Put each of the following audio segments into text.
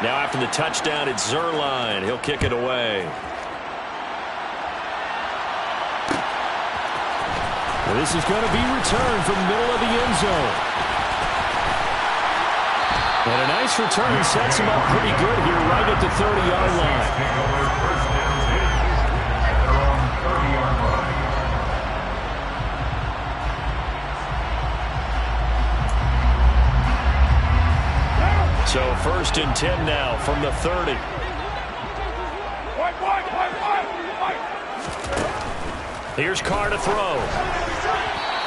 Now after the touchdown, it's Zerline. He'll kick it away. This is going to be returned from the middle of the end zone. And a nice return sets him up pretty good here right at the 30-yard line. So 1st and 10 now from the 30. Here's Carr to throw.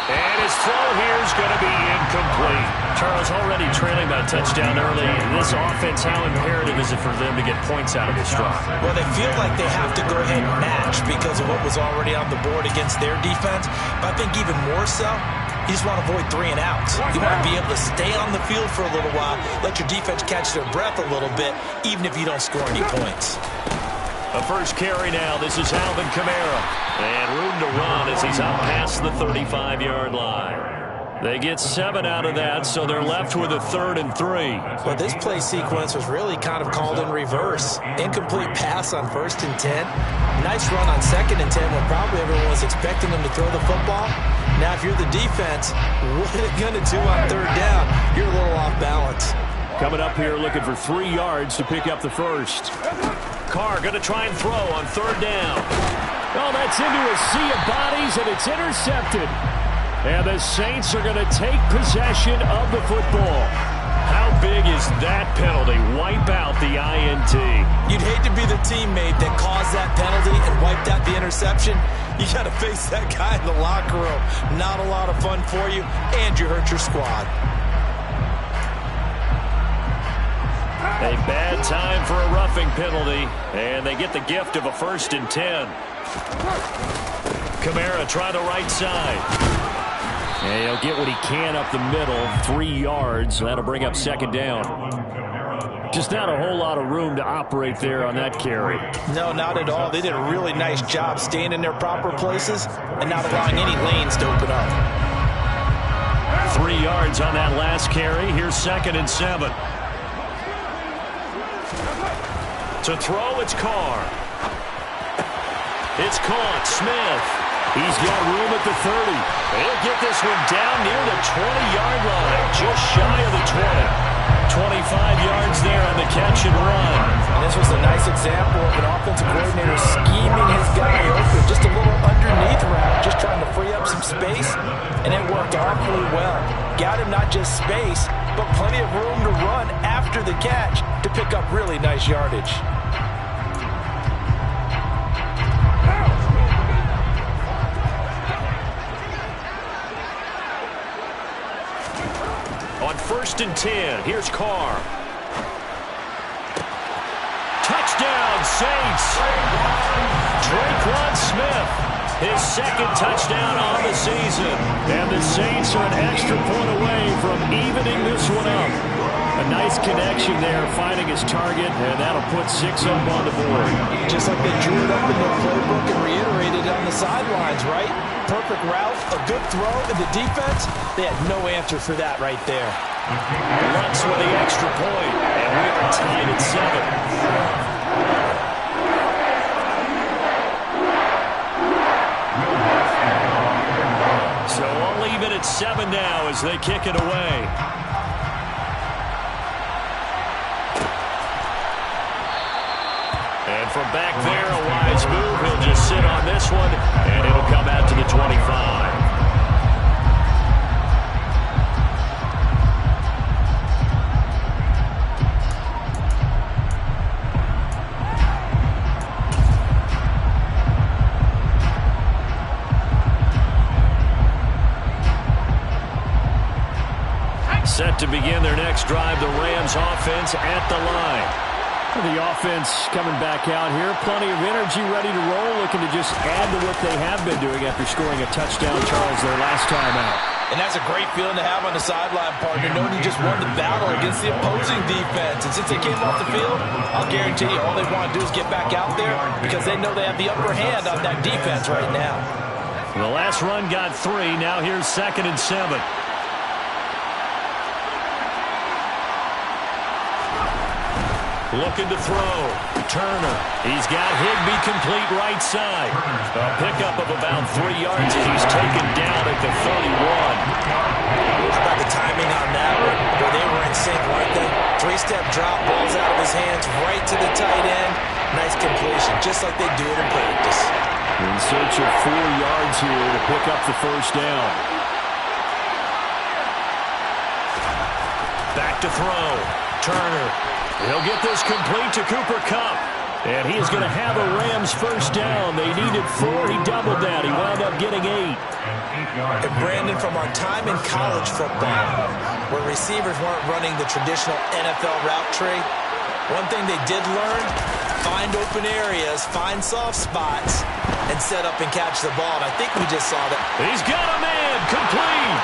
And his throw here is going to be incomplete. Charles, already trailing that touchdown early. This offense, how imperative is it for them to get points out of this drive? Well, they feel like they have to go ahead and match because of what was already on the board against their defense. But I think even more so, you just want to avoid 3 and outs. You want to be able to stay on the field for a little while, let your defense catch their breath a little bit, even if you don't score any points. A first carry now. This is Alvin Kamara. And room to run as he's out past the 35-yard line. They get 7 out of that, so they're left with a 3rd and 3. Well, this play sequence was really kind of called in reverse. Incomplete pass on 1st and 10. Nice run on 2nd and 10 when probably everyone was expecting them to throw the football. Now, if you're the defense, what are they going to do on 3rd down? You're a little off balance. Coming up here looking for 3 yards to pick up the first. Carr going to try and throw on 3rd down. Oh, that's into a sea of bodies, and it's intercepted. And the Saints are going to take possession of the football. How big is that penalty? Wipe out the INT. You'd hate to be the teammate that caused that penalty and wiped out the interception. You got to face that guy in the locker room. Not a lot of fun for you, and you hurt your squad. A bad time for a roughing penalty, and they get the gift of a 1st and 10. Kamara try the right side. And he'll get what he can up the middle, 3 yards. That'll bring up 2nd down. Just not a whole lot of room to operate there on that carry. No, not at all. They did a really nice job staying in their proper places and not allowing any lanes to open up. 3 yards on that last carry. Here's 2nd and 7. To throw, it's Carr. It's caught. Smith. He's got room at the 30. He'll get this one down near the 20-yard line, just shy of the 20. 25 yards there on the catch and run. And this was a nice example of an offensive coordinator scheming his guy open, just a little underneath route, just trying to free up some space, and it worked awfully well. Got him not just space, but plenty of room to run after the catch to pick up really nice yardage. On 1st and 10, here's Carr. Touchdown, Saints. Draquan Smith, his 2nd touchdown on the season. And the Saints are an extra point away from evening this one up. A nice connection there, finding his target, and that'll put 6 up on the board. Just like they drew it up in their playbook and reiterated on the sidelines, right? Perfect route, a good throw, and the defense, they had no answer for that right there. Lutz with the extra point, and we are tied at 7. So we'll leave it at 7 now as they kick it away. And from back there, a wise move. He'll just sit on this one, and it'll come out to the 25. Set to begin their next drive, the Rams offense at the line. The offense coming back out here. Plenty of energy, ready to roll, looking to just add to what they have been doing after scoring a touchdown, Charles, their last time out. And that's a great feeling to have on the sideline, partner, knowing you just won the battle against the opposing defense. And since they came off the field, I'll guarantee you all they want to do is get back out there because they know they have the upper hand on that defense right now. The last run got 3. Now here's 2nd and 7. Looking to throw. Turner. He's got Higbee complete right side. A pickup of about 3 yards as he's taken down at the 31. How about the timing on that one? Where they were in sync, weren't they? 3-step drop, balls out of his hands, right to the tight end. Nice completion, just like they do it in practice. In search of 4 yards here to pick up the first down. Back to throw. Turner. He'll get this complete to Cooper Kupp. And he is going to have a Rams first down. They needed 4. He doubled that. He wound up getting 8. And Brandon, from our time in college football, where receivers weren't running the traditional NFL route tree, one thing they did learn, find open areas, find soft spots, and set up and catch the ball. And I think we just saw that. He's got a man. Complete.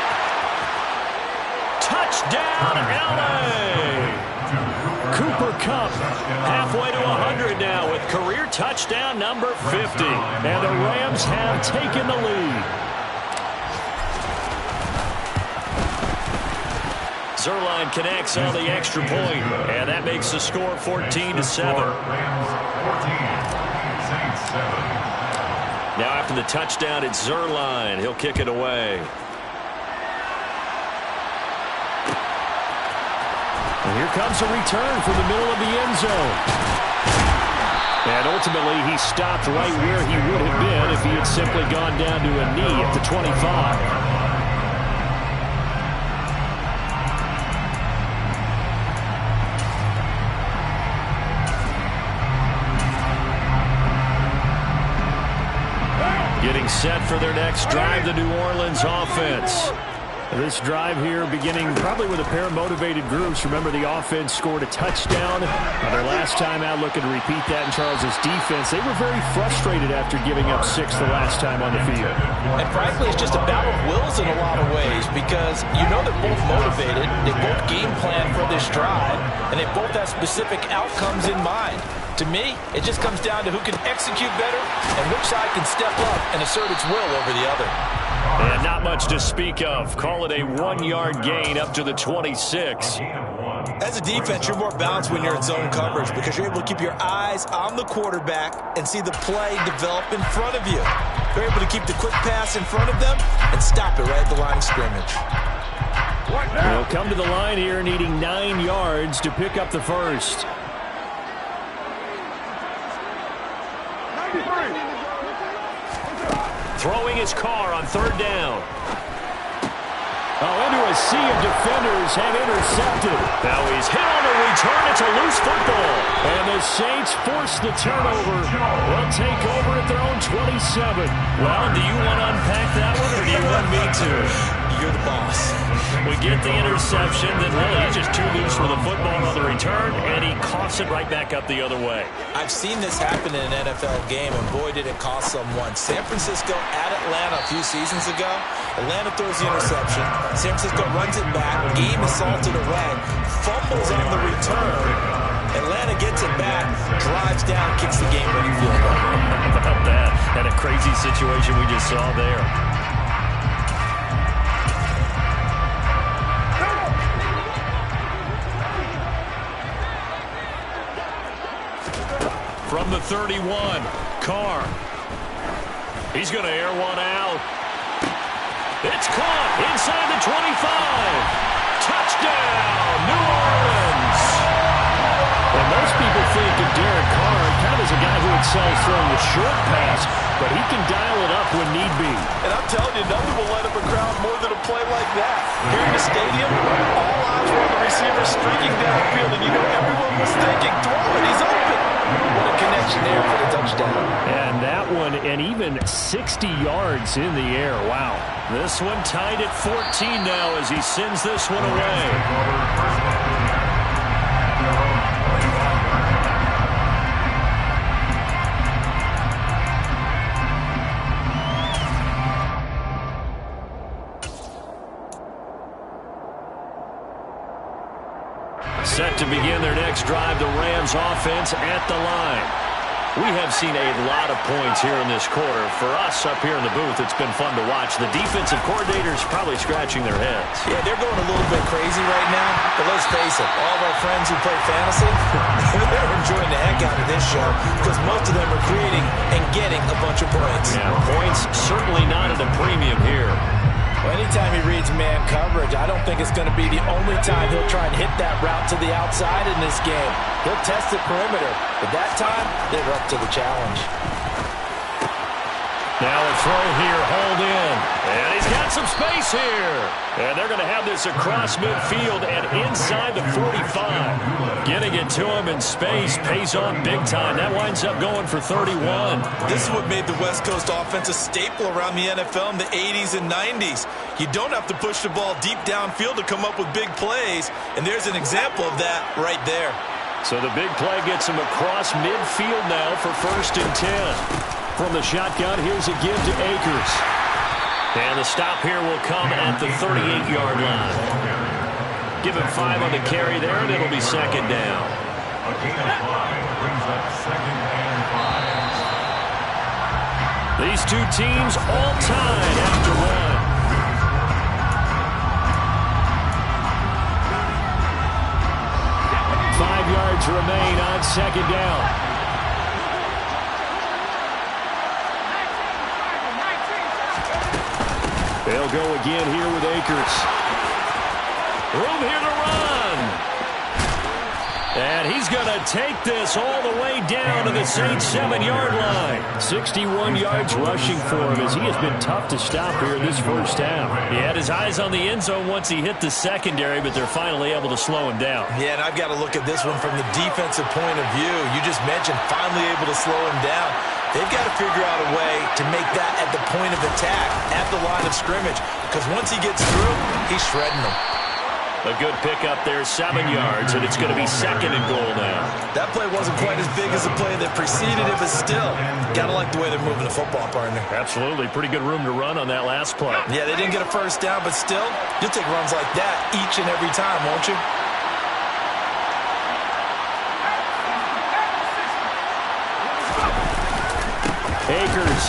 Touchdown, L.A. Cooper Kupp halfway to 100 now with career touchdown number 50. And the Rams have taken the lead. Zerline connects on the extra point, and that makes the score 14-7. Now after the touchdown, it's Zerline. He'll kick it away. And here comes a return from the middle of the end zone. And ultimately, he stopped right where he would have been if he had simply gone down to a knee at the 25. Getting set for their next drive, the New Orleans offense. This drive here beginning probably with a pair of motivated groups. Remember, the offense scored a touchdown on their last time out, looking to repeat that in Charles's defense. They were very frustrated after giving up 6 the last time on the field. And frankly, it's just a battle of wills in a lot of ways, because you know they're both motivated, they both game plan for this drive, and they both have specific outcomes in mind. To me, it just comes down to who can execute better and which side can step up and assert its will over the other. And not much to speak of. Call it a 1-yard gain up to the 26. As a defense, you're more balanced when you're in zone coverage because you're able to keep your eyes on the quarterback and see the play develop in front of you. You're able to keep the quick pass in front of them and stop it right at the line of scrimmage. They'll come to the line here needing 9 yards to pick up the first. Throwing his car on 3rd down. Oh, into a sea of defenders have intercepted. Now he's hit on the return. It's a loose football. And the Saints force the turnover. They'll take over at their own 27. Well, do you want to unpack that one, or do you want me to? You're the boss. We get the interception, then really he's just too loose with the football on the return, and he coughs it right back up the other way. I've seen this happen in an NFL game, and boy, did it cost someone. San Francisco at Atlanta a few seasons ago. Atlanta throws the interception. San Francisco runs it back. Game is salted away. Fumbles on the return. Atlanta gets it back, drives down, kicks the game-winning field goal. How about that? And a crazy situation we just saw there. From the 31, Carr. He's going to air one out. It's caught inside the 25. Touchdown, New Orleans. And most people think of Derek Carr kind of as a guy who excels throwing the short pass, but he can dial it up when need be. And I'm telling you, nothing will light up a crowd more than a play like that. Here in the stadium, all eyes were on the receiver streaking downfield, and you know everyone was thinking, throw it, he's open. What a connection there for the touchdown. And that one, and even 60 yards in the air. Wow. This one tied at 14 now as he sends this one away. Set to begin their next drive, the Rams offense at the line. We have seen a lot of points here in this quarter. For us up here in the booth, it's been fun to watch. The defensive coordinators probably scratching their heads. Yeah, they're going a little bit crazy right now. But let's face it, all of our friends who play fantasy, they're enjoying the heck out of this show because most of them are creating and getting a bunch of points. Yeah, points certainly not at a premium here. Well, anytime he reads man coverage, I don't think it's going to be the only time he'll try and hit that route to the outside in this game. He'll test the perimeter, but that time, they're up to the challenge. Now a throw here, hold in. And he's got some space here. And they're going to have this across midfield and inside the 45. Getting it to him in space pays off big time. That winds up going for 31. This is what made the West Coast offense a staple around the NFL in the 80s and 90s. You don't have to push the ball deep downfield to come up with big plays. And there's an example of that right there. So the big play gets him across midfield now for 1st and 10. From the shotgun, here's a give to Akers. And the stop here will come at the 38-yard line. Give him 5 on the carry there, and it'll be 2nd down. A gain of 5 brings up 2nd and 5. These two teams all tied after 1. 5 yards remain on 2nd down. They'll go again here with Akers. Room here to run. And he's going to take this all the way down to the Saints' 7-yard line. 61 yards rushing for him as he has been tough to stop here in this first half. He had his eyes on the end zone once he hit the secondary, but they're finally able to slow him down. Yeah, and I've got to look at this one from the defensive point of view. You just mentioned finally able to slow him down. They've got to figure out a way to make that at the point of attack, at the line of scrimmage, because once he gets through, he's shredding them. A good pickup there, 7 yards, and it's going to be 2nd and goal now. That play wasn't quite as big as the play that preceded it, but still, got to like the way they're moving the football, partner. Absolutely. Pretty good room to run on that last play. Yeah, they didn't get a first down, but still, you'll take runs like that each and every time, won't you? Akers.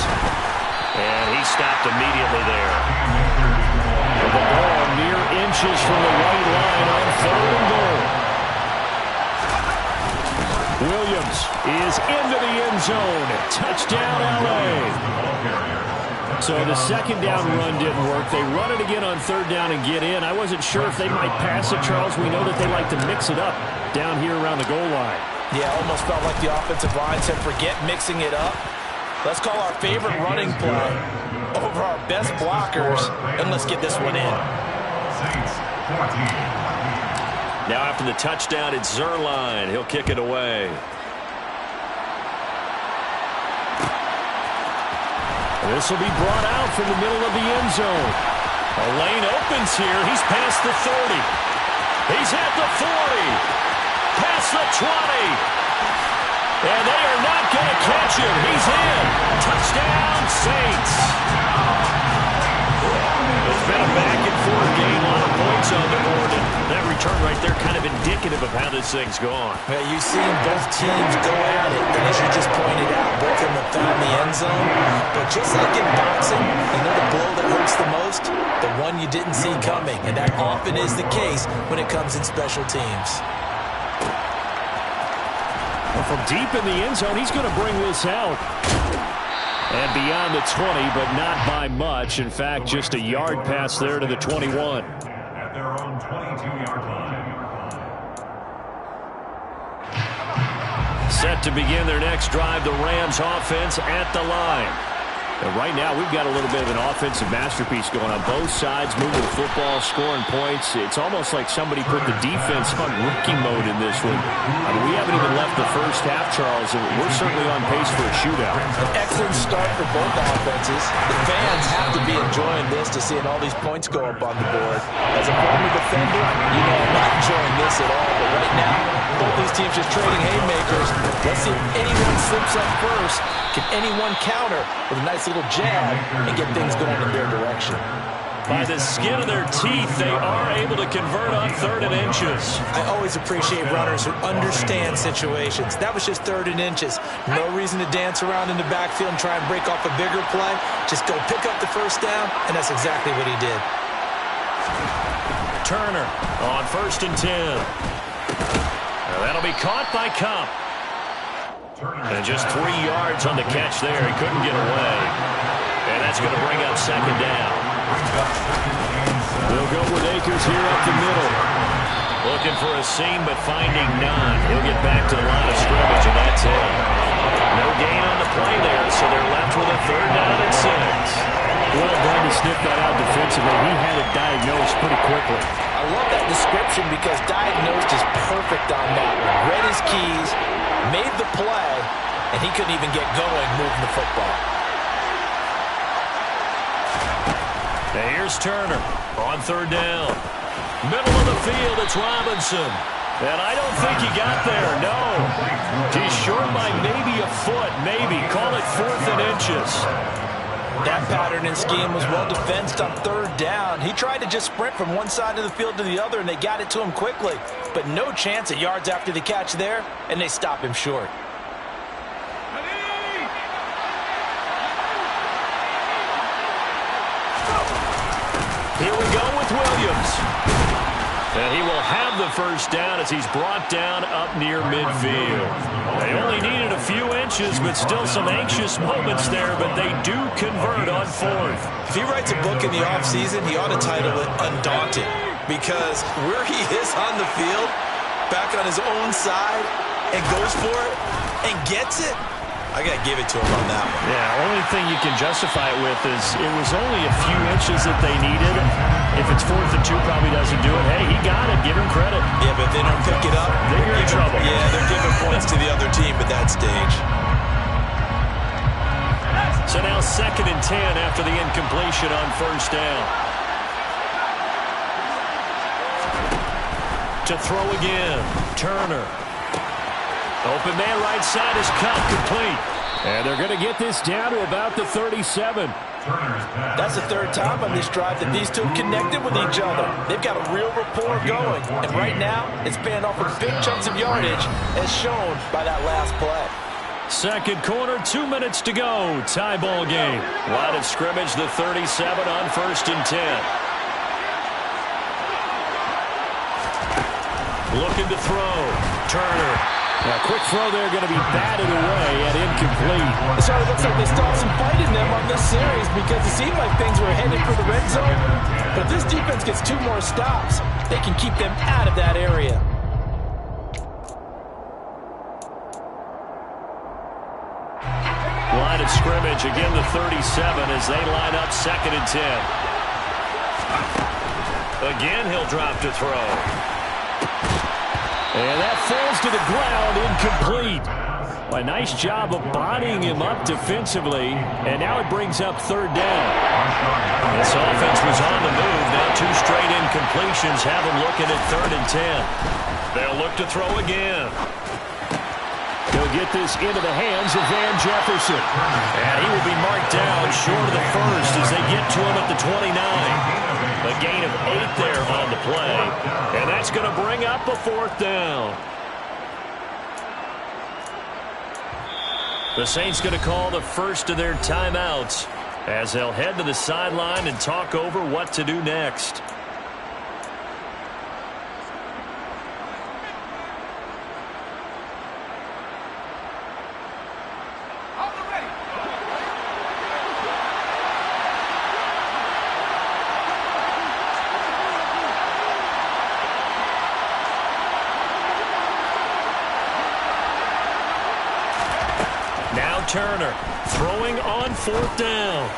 And he stopped immediately there. The ball mere inches from the right line on 3rd and goal. Williams is into the end zone. Touchdown, L.A. So the 2nd down run didn't work. They run it again on 3rd down and get in. I wasn't sure if they might pass it, Charles. We know that they like to mix it up down here around the goal line. Yeah, almost felt like the offensive line said, forget mixing it up. Let's call our favorite running play over our best blockers, and let's get this one in. Now after the touchdown, it's Zuerlein. He'll kick it away. This will be brought out from the middle of the end zone. A lane opens here. He's past the 30. He's at the 40. Past the 20. And they are not going to catch him. He's in. Touchdown, Saints. It's been a back-and-forth game. A lot of points on the board. And that return right there kind of indicative of how this thing's gone. Well, you've seen both teams go at it. And as you just pointed out, both of them have found the end zone. But just like in boxing, you know the blow that hurts the most? The one you didn't see coming. And that often is the case when it comes in special teams. From deep in the end zone, he's going to bring this out. And beyond the 20, but not by much. In fact, just a yard pass there to the 21. At their own 22-yard line. Set to begin their next drive, the Rams offense at the line. And right now, we've got a little bit of an offensive masterpiece going on both sides, moving the football, scoring points. It's almost like somebody put the defense on rookie mode in this one. I mean, we haven't even left the first half, Charles, and we're certainly on pace for a shootout. An excellent start for both offenses. The fans have to be enjoying this to seeing all these points go up on the board. As a former defender, you know I'm not enjoying this at all. But right now, both these teams just trading haymakers. Let's see if anyone slips up first. Can anyone counter with a nice little jab and get things going in their direction? By the skin of their teeth, they are able to convert on 3rd and inches. I always appreciate runners who understand situations. That was just 3rd and inches. No reason to dance around in the backfield and try and break off a bigger play. Just go pick up the 1st down, and that's exactly what he did. Turner on 1st and 10. Now that'll be caught by Cup. And just 3 yards on the catch there. He couldn't get away. And that's going to bring up 2nd down. They'll go with Akers here up the middle. Looking for a seam, but finding none. He'll get back to the line of scrimmage, and that's it. No gain on the play there, so they're left with a 3rd down and 6. Well done to sniff that out defensively. He had it diagnosed pretty quickly. I love that description because diagnosed is perfect on that one. Read his keys, made the play, and he couldn't even get going moving the football. Now here's Turner on 3rd down. Middle of the field, it's Robinson. And I don't think he got there, no. He's short by maybe a foot, maybe. Call it 4th and inches. That pattern and scheme was well defensed on 3rd down. He tried to just sprint from one side of the field to the other, and they got it to him quickly. But no chance at yards after the catch there, and they stop him short. Here we go with Williams. And he will have the 1st down as he's brought down up near midfield. They only needed a few inches, but still some anxious moments there, but they do convert on 4th. If he writes a book in the offseason, he ought to title it Undaunted, because where he is on the field, back on his own side, and goes for it, and gets it, I got to give it to him on that one. Yeah, only thing you can justify it with is it was only a few inches that they needed. If it's 4th and 2, probably doesn't do it. Hey, he got it. Give him credit. Yeah, but if they don't pick it up, they're in trouble. Yeah, they're giving points to the other team at that stage. So now 2nd and 10 after the incompletion on 1st down. To throw again, Turner. Open man right side is Cup, complete. And they're going to get this down to about the 37. That's the 3rd time on this drive that these two connected with each other. They've got a real rapport going. And right now, it's paying off with big chunks of yardage, as shown by that last play. 2nd quarter, 2 minutes to go. Tie ball game. Line of scrimmage, the 37 on 1st and 10. Looking to throw. Turner. A quick throw there, going to be batted away and incomplete. It sort of looks like they stalled some fight in them on this series because it seemed like things were headed for the red zone. But if this defense gets 2 more stops, they can keep them out of that area. Line of scrimmage, again the 37 as they line up 2nd and 10. Again, he'll drop to throw. And that falls to the ground, incomplete. A nice job of bodying him up defensively, and now it brings up 3rd down. This offense was on the move. Now 2 straight incompletions have them looking at 3rd and 10. They'll look to throw again. He'll get this into the hands of Van Jefferson. And he will be marked down short of the 1st as they get to him at the 29. A gain of 8 there on the play. And that's going to bring up a 4th down. The Saints going to call the first of their timeouts as they'll head to the sideline and talk over what to do next. Turner throwing on 4th down.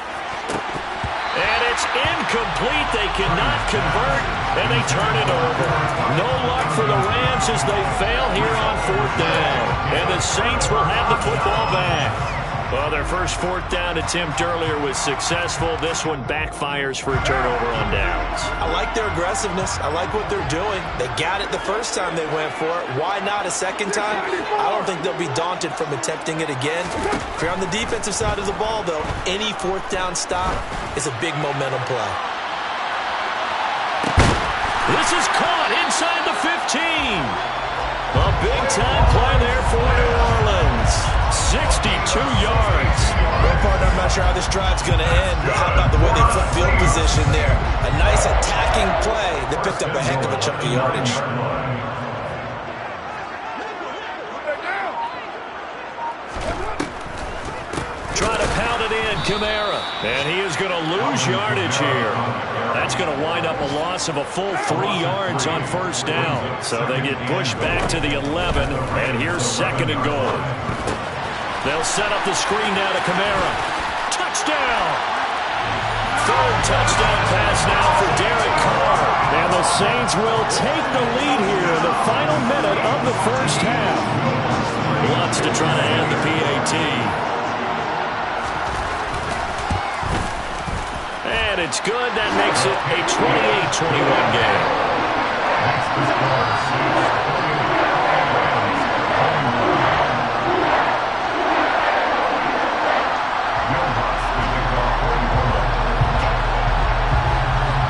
And it's incomplete. They cannot convert, and they turn it over. No luck for the Rams as they fail here on 4th down. And the Saints will have the football back. Well, their first 4th down attempt earlier was successful. This one backfires for a turnover on downs. I like their aggressiveness. I like what they're doing. They got it the first time they went for it. Why not a second time? I don't think they'll be daunted from attempting it again. If you're on the defensive side of the ball, though, any 4th down stop is a big momentum play. This is caught inside the 15. A big-time play there for New Orleans. 62 yards. Well, partner, I'm not sure how this drive's going to end, but how about the way they flip field position there? A nice attacking play that picked up a heck of a chunk of yardage. Trying to pound it in, Kamara. And he is going to lose yardage here. That's going to wind up a loss of a full 3 yards on first down. So they get pushed back to the 11, and here's 2nd and goal. They'll set up the screen now to Kamara. Touchdown! 3rd touchdown pass now for Derek Carr. And the Saints will take the lead here in the final minute of the first half. Wants to try to end the PAT. And it's good. That makes it a 28-21 game.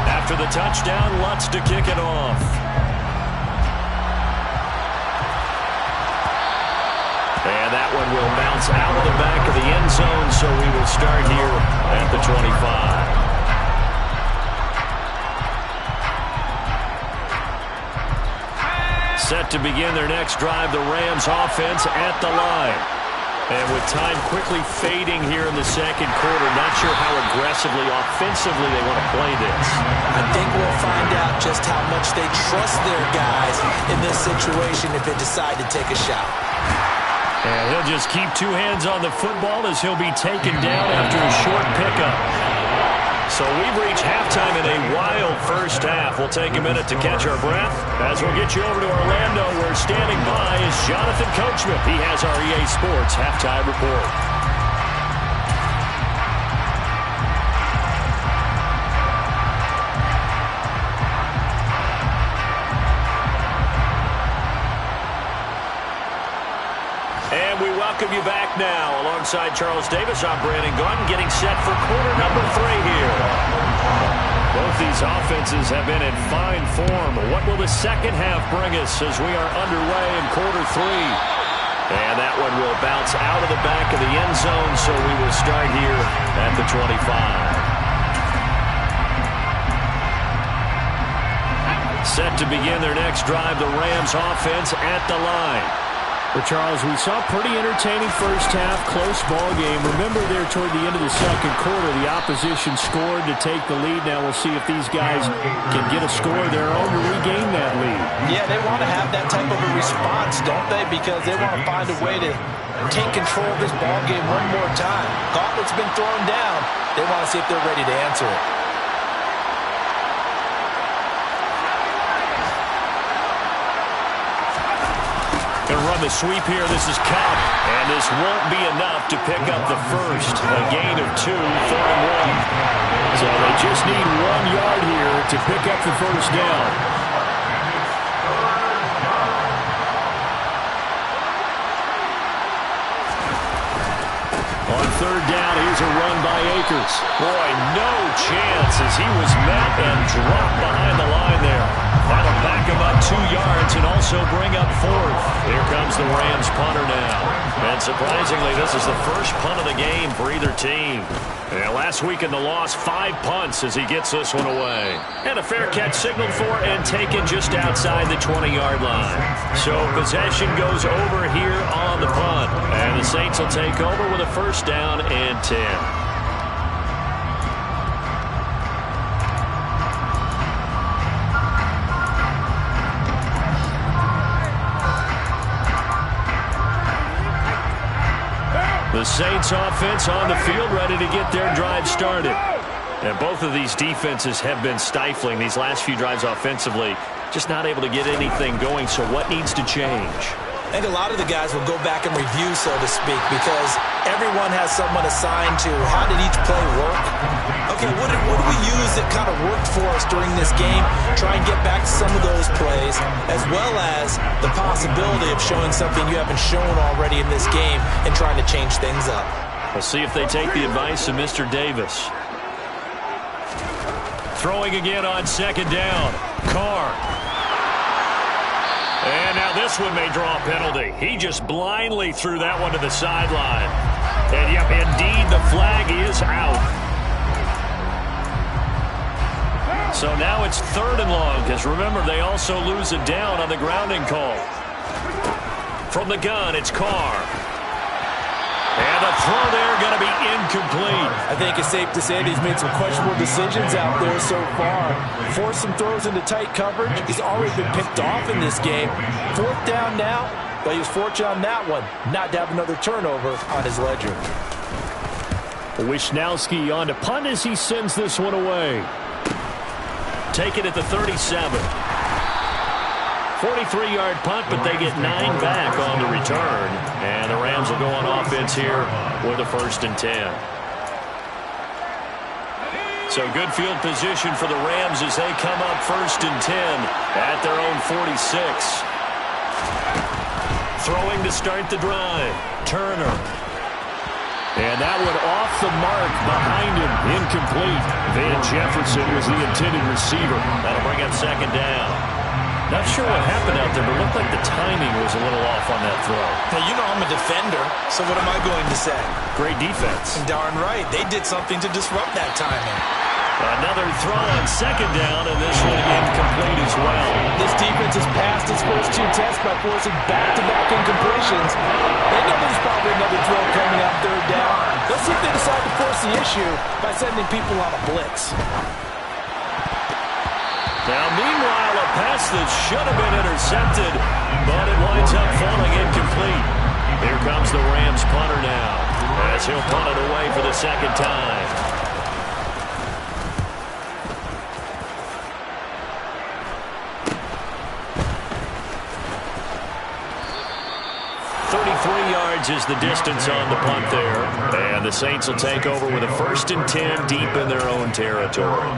After the touchdown, Lutz to kick it off. And that one will bounce out of the back of the end zone, so we will start here at the 25. Set to begin their next drive, the Rams offense at the line. And with time quickly fading here in the second quarter, not sure how aggressively, offensively they want to play this. I think we'll find out just how much they trust their guys in this situation if they decide to take a shot. And he'll just keep 2 hands on the football as he'll be taken down after a short pickup. So we've reached halftime in a wild first half. We'll take a minute to catch our breath as we'll get you over to Orlando, where standing by is Jonathan Coachman. He has our EA Sports halftime report. And we welcome you back now. Alongside Charles Davis, I'm Brandon Gaudin, getting set for quarter number 3 here. Both these offenses have been in fine form. What will the second half bring us as we are underway in quarter 3? And that one will bounce out of the back of the end zone, so we will start here at the 25. Set to begin their next drive, the Rams offense at the line. Well, Charles, we saw a pretty entertaining first half, close ball game. Remember there toward the end of the second quarter, the opposition scored to take the lead. Now we'll see if these guys can get a score of their own to regain that lead. Yeah, they want to have that type of a response, don't they? Because they want to find a way to take control of this ball game one more time. Gauntlet's been thrown down. They want to see if they're ready to answer it. Going to run the sweep here. This is Cobb. And this won't be enough to pick up the first. A gain of 2, 4 and 1. So they just need 1 yard here to pick up the first down. On 3rd down, here's a run by Akers. Boy, no chance as he was met and dropped behind the line there. That'll back him up 2 yards and also bring up 4th. Here comes the Rams punter now. And surprisingly, this is the first punt of the game for either team. And last week in the loss, 5 punts as he gets this one away. And a fair catch signaled for and taken just outside the 20-yard line. So possession goes over here on the punt. And the Saints will take over with a first down and 10. The Saints offense on the field, ready to get their drive started. And both of these defenses have been stifling these last few drives offensively. Just not able to get anything going, so what needs to change? I think a lot of the guys will go back and review, so to speak, because everyone has someone assigned to how did each play work. Okay, what did we use that kind of worked for us during this game? Try and get back to some of those plays, as well as the possibility of showing something you haven't shown already in this game and trying to change things up. We'll see if they take the advice of Mr. Davis. Throwing again on second down. Carr. And now this one may draw a penalty. He just blindly threw that one to the sideline. And, yep, indeed, the flag is out. So now it's 3rd and long, because remember, they also lose a down on the grounding call. From the gun, it's Carr. And the throw there going to be incomplete. I think it's safe to say that he's made some questionable decisions out there so far. Forced some throws into tight coverage. He's already been picked off in this game. 4th down now, but he was fortunate on that one not to have another turnover on his ledger. Wisnowski on to punt as he sends this one away. Take it at the 37. 43-yard punt, but they get 9 back on the return. And the Rams will go on offense here with a 1st and 10. So good field position for the Rams as they come up 1st and 10 at their own 46. Throwing to start the drive. Turner. And that one off the mark behind him. Incomplete. Van Jefferson was the intended receiver. That'll bring up 2nd down. Not sure what happened out there, but it looked like the timing was a little off on that throw. Now, you know I'm a defender, so what am I going to say? Great defense. Darn right. They did something to disrupt that timing. Another throw on 2nd down, and this one incomplete as well. This defense has passed its first 2 tests by forcing back-to-back incompletions. They know there's probably another throw coming on 3rd down. Let's see if they decide to force the issue by sending people on a blitz. Now, meanwhile, a pass that should have been intercepted, but it winds up falling incomplete. Here comes the Rams punter now, as he'll punt it away for the 2nd time. Is the distance on the punt there. And the Saints will take over with a 1st and 10 deep in their own territory.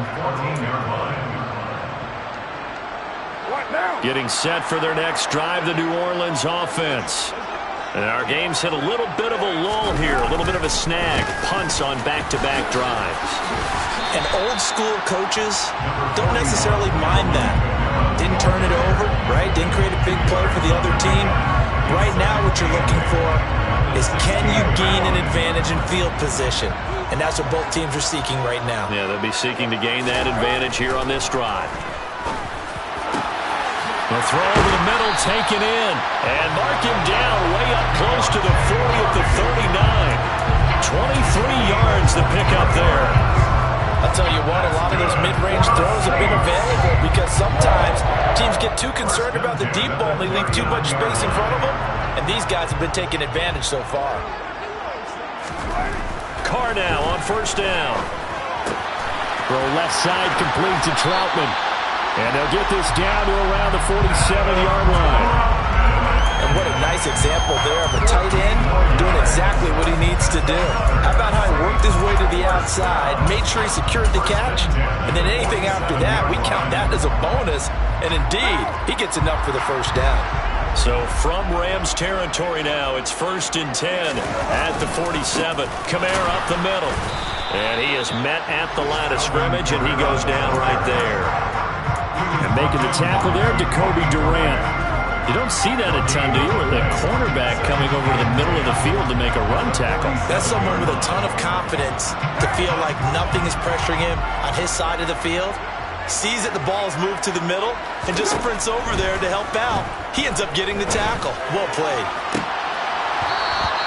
Getting set for their next drive, the New Orleans offense. And our game's hit a little bit of a lull here, a little bit of a snag. Punts on back-to-back drives. And old-school coaches don't necessarily mind that. Didn't turn it over, right? Didn't create a big play for the other team. Right now, what you're looking for is can you gain an advantage in field position? And that's what both teams are seeking right now. Yeah, they'll be seeking to gain that advantage here on this drive. The throw over the middle, taken in. And mark him down way up close to the 40 at the 39. 23 yards to pick up there. I'll tell you what, a lot of those mid-range throws have been available because sometimes teams get too concerned about the deep ball and they leave too much space in front of them, and these guys have been taking advantage so far. Carr now on 1st down. Throw left side complete to Troutman. And they'll get this down to around the 47-yard line. And what a nice example there of a tight end doing exactly what he needs to do. How about how he worked his way to the outside, made sure he secured the catch, and then anything after that, we count that as a bonus. And indeed, he gets enough for the 1st down. So from Rams territory now, it's 1st and 10 at the 47. Kamara up the middle. And he is met at the line of scrimmage, and he goes down right there. And making the tackle there, Jacoby Durant. You don't see that a ton, do you? With the cornerback coming over to the middle of the field to make a run tackle. That's someone with a ton of confidence to feel like nothing is pressuring him on his side of the field. Sees that the ball is moved to the middle and just sprints over there to help out. He ends up getting the tackle. Well played.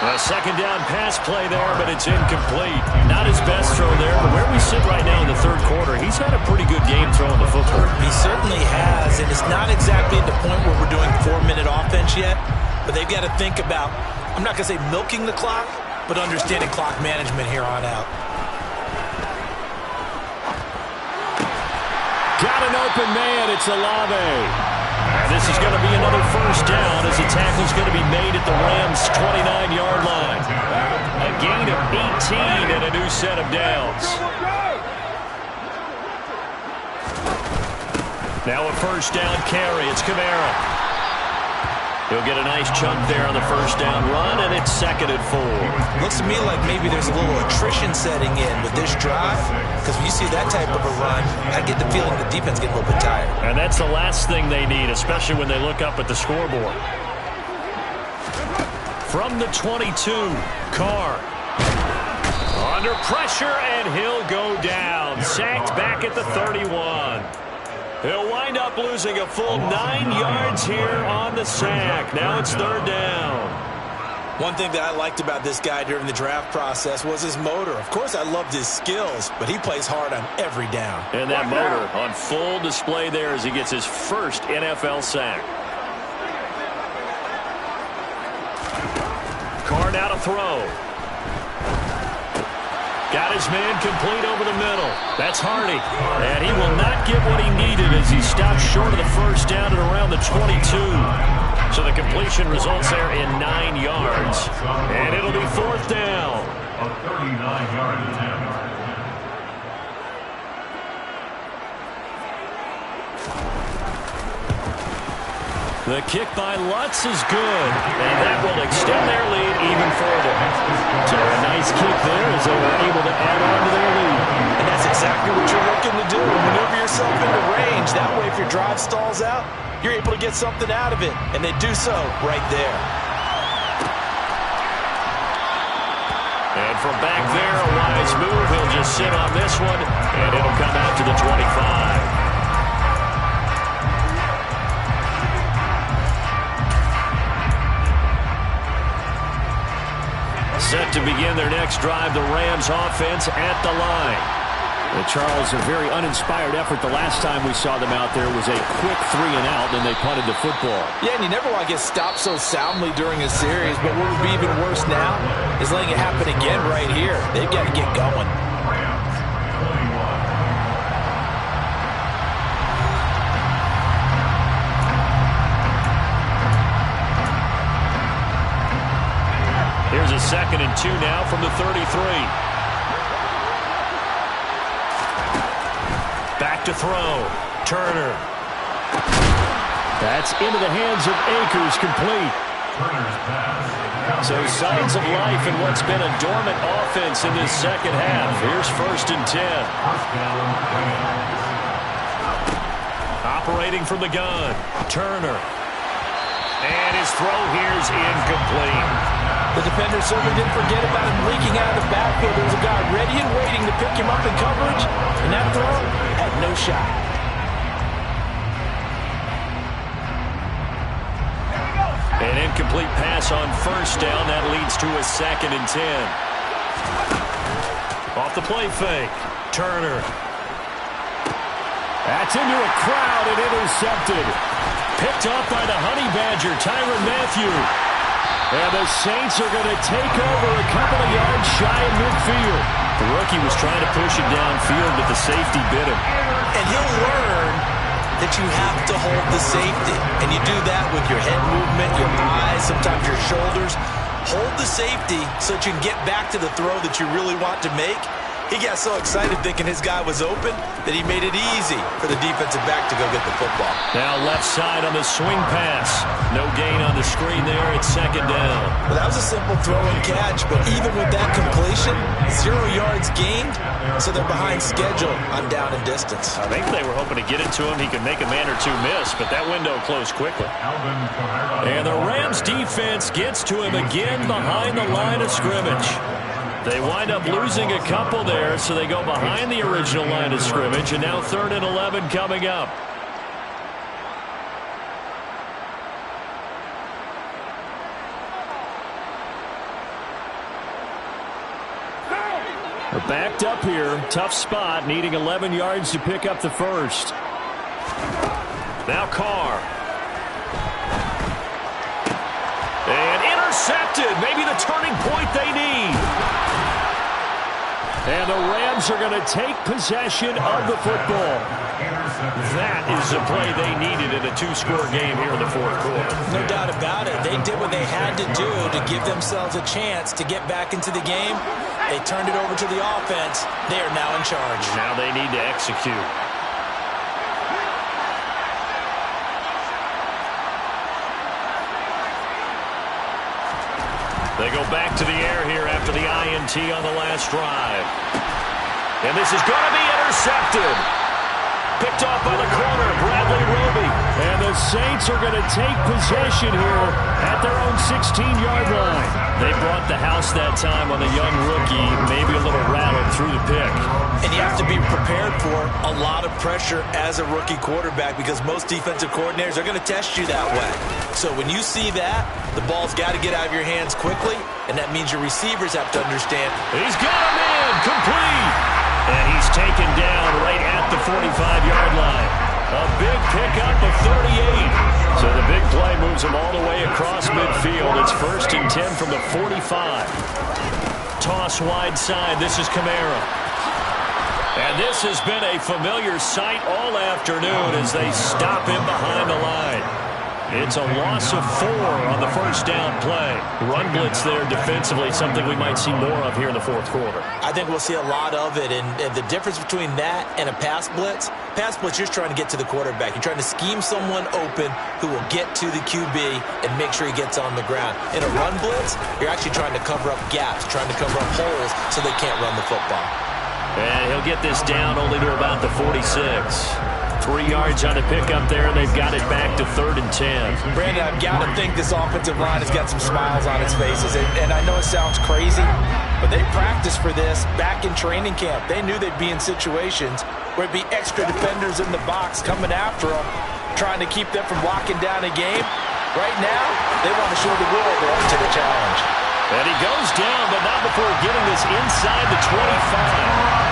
A 2nd down pass play there, but it's incomplete. Not his best throw there, but where we sit right now in the 3rd quarter, he's had a pretty good game throwing the football. He certainly has, and it's not exactly at the point where we're doing 4-minute offense yet, but they've got to think about, I'm not going to say milking the clock, but understanding clock management here on out. Got an open man, it's Olave. And this is going to be another 1st down as the tackle's going to be made at the Rams' 29-yard line. A gain of 18 and a new set of downs. Now a 1st down carry. It's Kamara. He'll get a nice chunk there on the first down run, and it's 2nd and 4. Looks to me like maybe there's a little attrition setting in with this drive, because when you see that type of a run, I get the feeling the defense getting a little bit tired. And that's the last thing they need, especially when they look up at the scoreboard. From the 22, Carr. Under pressure, and he'll go down. Sacked back at the 31. He'll wind up losing a full 9 yards here on the sack. Now it's 3rd down. One thing that I liked about this guy during the draft process was his motor. Of course, I loved his skills, but he plays hard on every down. And that motor on full display there as he gets his first NFL sack. Carr now to throw. Got his man complete over the middle. That's Hardy. And he will not get what he needed as he stopped short of the first down at around the 22. So the completion results there in 9 yards. And it'll be 4th down. A 39-yard attempt. The kick by Lutz is good, and that will extend their lead even further. So a nice kick there as they were able to add on to their lead. And that's exactly what you're looking to do. Maneuver yourself into range. That way, if your drive stalls out, you're able to get something out of it. And they do so right there. And from back there, a wise move. He'll just sit on this one, and it'll come out to the 25. Set to begin their next drive, the Rams offense at the line. And Charles, a very uninspired effort the last time we saw them out there was a quick 3-and-out, and they punted the football. Yeah, and you never want to get stopped so soundly during a series, but what would be even worse now is letting it happen again right here. They've got to get going. Here's a 2nd and 2 now from the 33. Back to throw. Turner. That's into the hands of Akers, complete. So signs of life in what's been a dormant offense in this second half. Here's 1st and 10. Operating from the gun. Turner. And his throw here's incomplete. The defender certainly didn't forget about him leaking out of the backfield. There was a guy ready and waiting to pick him up in coverage, and that throw had no shot. An incomplete pass on 1st down. That leads to a 2nd and 10. Off the play fake. Turner. That's into a crowd and intercepted. Picked up by the Honey Badger, Tyrann Mathieu. And the Saints are going to take over a couple of yards shy of midfield. The rookie was trying to push it downfield, but the safety bit him. And he'll learn that you have to hold the safety. And you do that with your head movement, your eyes, sometimes your shoulders. Hold the safety so that you can get back to the throw that you really want to make. He got so excited thinking his guy was open that he made it easy for the defensive back to go get the football. Now left side on the swing pass. No gain on the screen there. It's 2nd down. Well, that was a simple throw and catch, but even with that completion, 0 yards gained, so they're behind schedule on down and distance. I think they were hoping to get it to him. He could make a man or two miss, but that window closed quickly. And the Rams defense gets to him again behind the line of scrimmage. They wind up losing a couple there, so they go behind the original line of scrimmage, and now 3rd and 11 coming up. We're backed up here. Tough spot, needing 11 yards to pick up the first. Now Carr. And intercepted. Maybe the turning point they need. And the Rams are going to take possession of the football. That is the play they needed in a 2-score game here in the 4th quarter. No doubt about it. They did what they had to do to give themselves a chance to get back into the game. They turned it over to the offense. They are now in charge. Now they need to execute. They go back to the air here after the INT on the last drive. And this is going to be intercepted. Picked off by the corner, Bradley Roby. And the Saints are going to take possession here at their own 16-yard line. They brought the house that time on the young rookie, maybe a little rattled through the pick. And you have to be prepared for a lot of pressure as a rookie quarterback because most defensive coordinators are going to test you that way. So when you see that, the ball's got to get out of your hands quickly, and that means your receivers have to understand. He's got him in, complete. And he's taken down right at the 45-yard line. A big pickup of 38. So the big play moves him all the way across midfield. It's 1st and 10 from the 45. Toss wide side. This is Kamara. And this has been a familiar sight all afternoon as they stop him behind the line. It's a loss of 4 on the first down play. Run blitz there defensively, something we might see more of here in the fourth quarter. I think we'll see a lot of it, and the difference between that and a pass blitz, you're trying to get to the quarterback. You're trying to scheme someone open who will get to the QB and make sure he gets on the ground. In a run blitz, you're actually trying to cover up gaps, trying to cover up holes so they can't run the football. And he'll get this down only to about the 46. 3 yards on the pickup there, and they've got it back to 3rd and 10. Brandon, I've got to think this offensive line has got some smiles on its faces. And I know it sounds crazy, but they practiced for this back in training camp. They knew they'd be in situations where it'd be extra defenders in the box coming after them, trying to keep them from locking down a game. Right now, they want to show the world they're up to the challenge. And he goes down, but not before getting this inside the 25.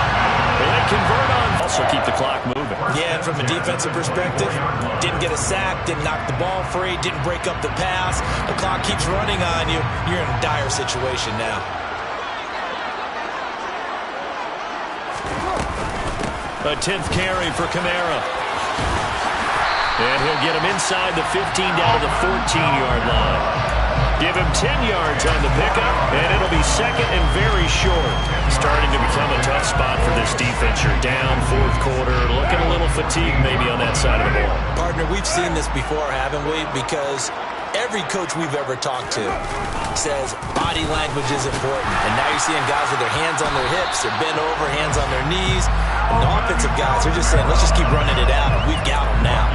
And they convert on. Also keep the clock moving. Yeah, and from a defensive perspective, didn't get a sack, didn't knock the ball free, didn't break up the pass. The clock keeps running on you. You're in a dire situation now. A 10th carry for Kamara. And he'll get him inside the 15 down to the 14-yard line. Give him 10 yards on the pickup, and it'll be 2nd and very short. Starting to become a tough spot for this defense. You're down, fourth quarter, looking a little fatigued maybe on that side of the ball. Partner, we've seen this before, haven't we? Because every coach we've ever talked to says body language is important. And now you're seeing guys with their hands on their hips, they're bent over, hands on their knees. And the offensive guys are just saying, let's just keep running it out, and we've got them now.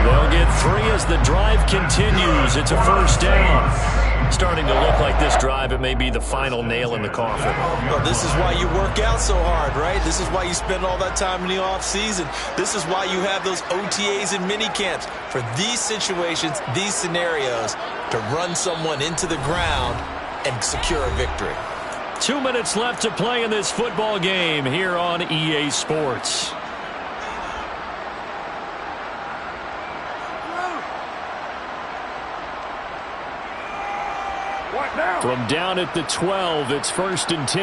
They'll get 3 as the drive continues. It's a 1st down. Starting to look like this drive, it may be the final nail in the coffin. Well, this is why you work out so hard, right? This is why you spend all that time in the offseason. This is why you have those OTAs and mini camps. For these situations, these scenarios, to run someone into the ground and secure a victory. 2 minutes left to play in this football game here on EA Sports. From down at the 12, it's 1st and 10.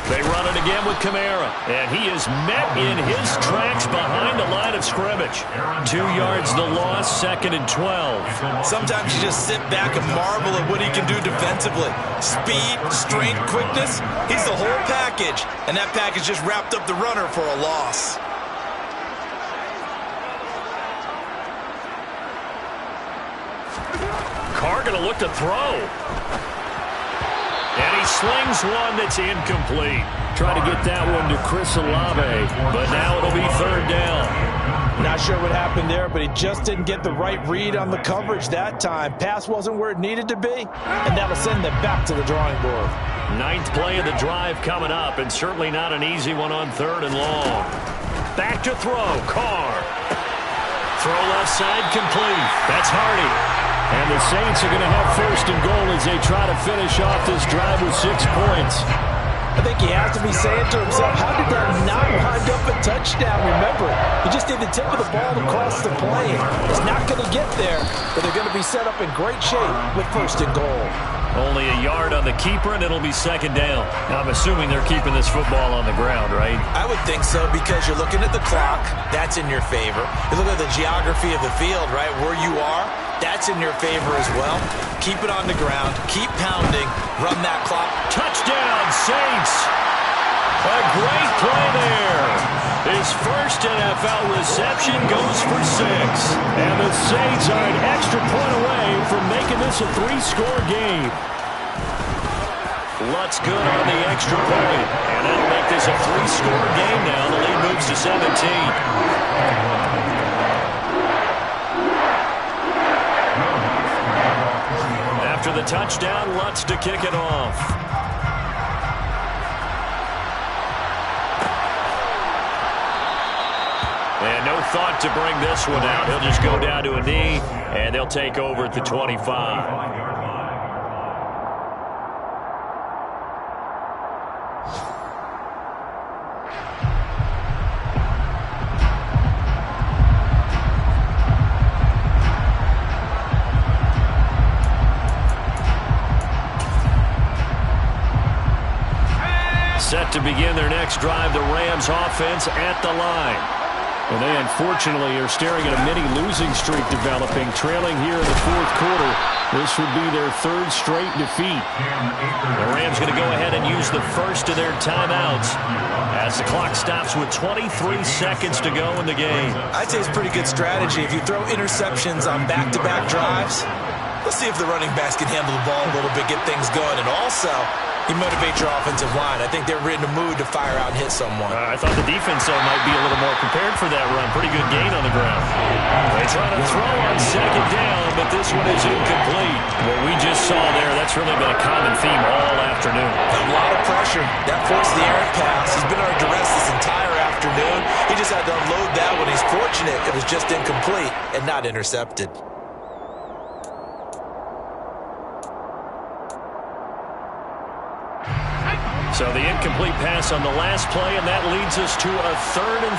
They run it again with Kamara, and he is met in his tracks behind the line of scrimmage. 2 yards the loss, 2nd and 12. Sometimes you just sit back and marvel at what he can do defensively. Speed, strength, quickness, he's the whole package, and that package just wrapped up the runner for a loss. Carr going to look to throw. And he slings one that's incomplete. Try to get that one to Chris Olave, but now it'll be 3rd down. Not sure what happened there, but he just didn't get the right read on the coverage that time. Pass wasn't where it needed to be, and that'll send them back to the drawing board. 9th play of the drive coming up, and certainly not an easy one on 3rd and long. Back to throw, Carr. Throw left side complete. That's Hardy. And the Saints are going to have 1st and goal as they try to finish off this drive with 6 points. I think he has to be saying to himself, how did that not wind up a touchdown? Remember, he just did the tip of the ball across the plane. It's not going to get there, but they're going to be set up in great shape with 1st and goal. Only a yard on the keeper, and it'll be 2nd down. Now, I'm assuming they're keeping this football on the ground, right? I would think so, because you're looking at the clock. That's in your favor. You look at the geography of the field, right, where you are. That's in your favor as well. Keep it on the ground. Keep pounding. Run that clock. Touchdown, Saints. A great play there. His first NFL reception goes for 6. And the Saints are an extra point away from making this a 3-score game. Lutz good on the extra point. And that'll make this a 3-score game now. The lead moves to 17. After the touchdown, Lutz to kick it off. And no thought to bring this one out. He'll just go down to a knee, and they'll take over at the 25. Set to begin their next drive, the Rams offense at the line. And they unfortunately are staring at a mini losing streak developing, trailing here in the fourth quarter. This would be their 3rd straight defeat. The Rams going to go ahead and use the first of their timeouts as the clock stops with 23 seconds to go in the game. I'd say it's pretty good strategy. If you throw interceptions on back-to-back drives, let's see if the running backs can handle the ball a little bit, get things going, and also you motivate your offensive line. I think they're in a mood to fire out and hit someone. I thought the defense might be a little more prepared for that run. Pretty good gain on the ground. They try to throw on second down, but this one is incomplete. What we just saw there, that's really been a common theme all afternoon. A lot of pressure. That forced the errant pass. He's been under duress this entire afternoon. He just had to unload that one. He's fortunate it was just incomplete and not intercepted. So the incomplete pass on the last play, and that leads us to a 3rd and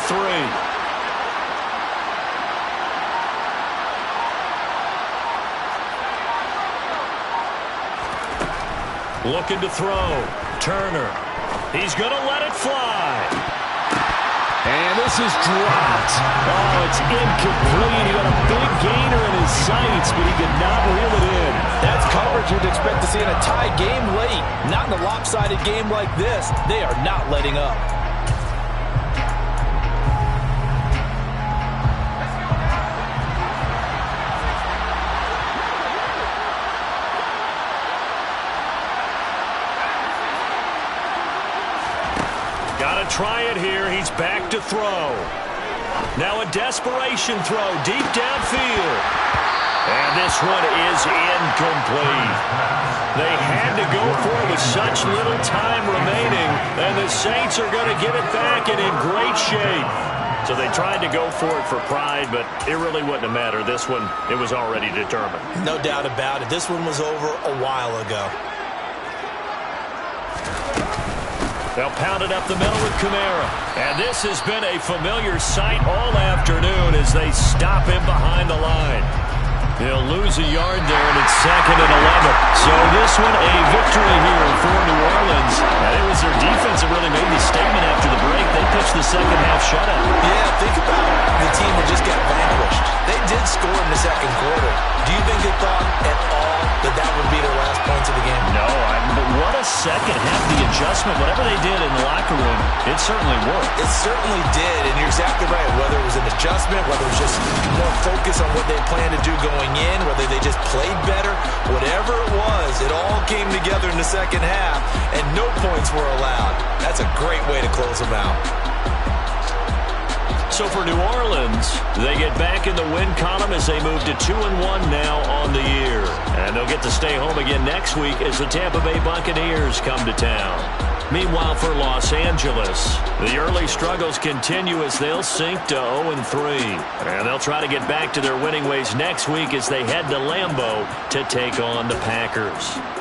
3. Looking to throw. Turner. He's going to let it fly. And this is dropped. Oh, it's incomplete. He got a big gainer in his sights, but he could not reel it in. That's coverage you'd expect to see in a tie game late. Not in a lopsided game like this. They are not letting up. Got to try it here. He's back to throw. Now a desperation throw deep downfield. And this one is incomplete. They had to go for it with such little time remaining, and the Saints are going to get it back and in great shape. So they tried to go for it for pride, but it really wouldn't have mattered. This one, it was already determined. No doubt about it. This one was over a while ago. They'll pound it up the middle with Kamara. And this has been a familiar sight all afternoon as they stop him behind the line. He'll lose a yard there, and it's 2nd and 11. So this one, a victory here for New Orleans. And it was their defense that really made the statement after the break. They pitched the second half shutout. Yeah, think about the team that just got vanquished. They did score in the second quarter. Do you think they thought at all that that would be their last points of the game? No, but what a second half. The adjustment, whatever they did in the locker room, it certainly worked. It certainly did, and you're exactly right. Whether it was an adjustment, whether it was just more focus on what they planned to do going in, whether they just played better, whatever it was, it all came together in the second half, and no points were allowed. That's a great way to close them out. So for New Orleans, they get back in the win column as they move to 2-1 now on the year. And they'll get to stay home again next week as the Tampa Bay Buccaneers come to town. Meanwhile, for Los Angeles, the early struggles continue as they'll sink to 0-3. And they'll try to get back to their winning ways next week as they head to Lambeau to take on the Packers.